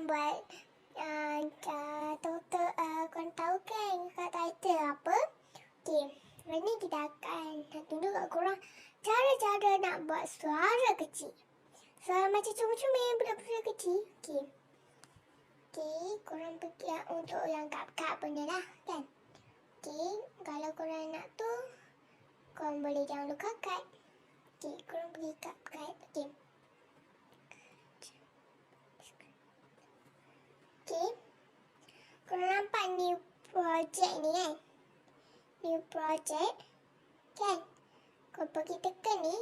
buat korang tahu kan kat title apa? Okey, hari ni kita akan tunjuk kat korang cara-cara nak buat suara kecil. Suara macam cumi-cumi, budak-budak kecil. Okey, korang pergi untuk yang Capcut punya lah kan. Okey, kalau korang nak tu, korang boleh download Capcut. Okey, korang pergi Capcut. Okey. Okey. Korang nampak new project ni kan? New project. Kan? Korang pergi tekan ni.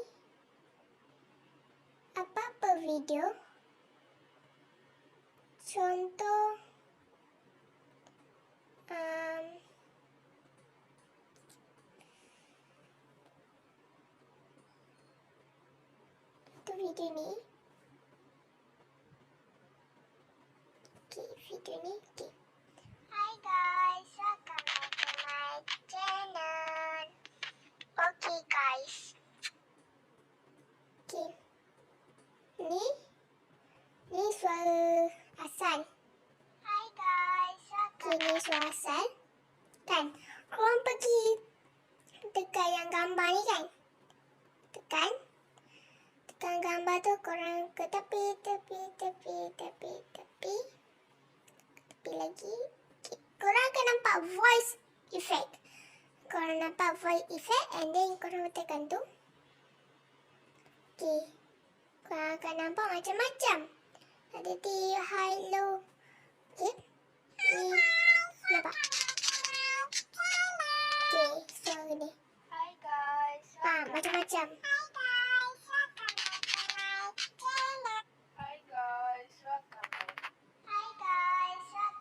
Apa-apa video. Contoh. Tu video ni. Okey, video ni. Okey. Hi guys, welcome back to my channel. Okay guys. Okay. Ni suara asal. Hi guys, welcome. Okay, ni suara asal. Kan? Korang pergi tekan yang gambar ni kan? Tekan gambar tu, korang ke tepi lagi. Okay. Korang akan nampak voice effect. Korang nampak voice effect and then korang tekan tu. Okay. Korang akan nampak macam-macam. Ada high, low. Okay. Ni. Nampak? Okay. Suara ni. Hi guys. Macam-macam. Hi guys. Welcome back. Hi guys, welcome back. Hi guys. Hi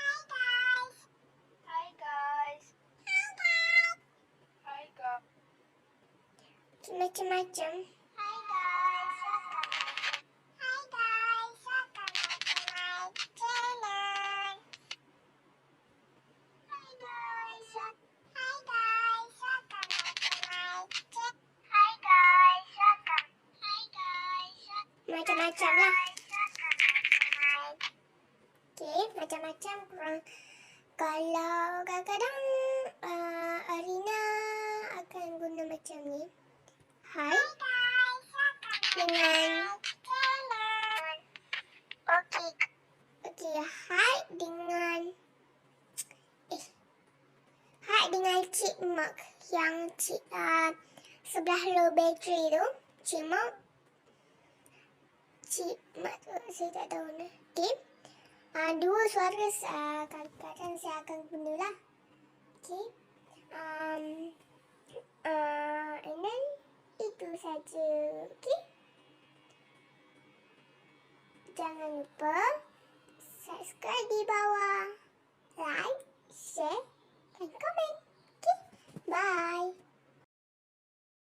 guys. Hi guys. Macam-macam. Hi guys, welcome back. Hi guys, welcome back to my channel. Hi guys, welcome back to my channel. Hi guys, welcome. Hi guys. Macam-macam lah. Okay, macam-macam korang. Kalau kadang-kadang Arina akan guna macam ni. Hi. Dengan Okay, hi dengan chipmunk yang sebelah low battery tu. Chipmunk tu saya tak tahu ni. Okay. Dua suara kadang-kadang saya akan guna lah. Okay. And then itu saja. Okay. Jangan lupa subscribe di bawah, like, share dan komen. Okay. Bye.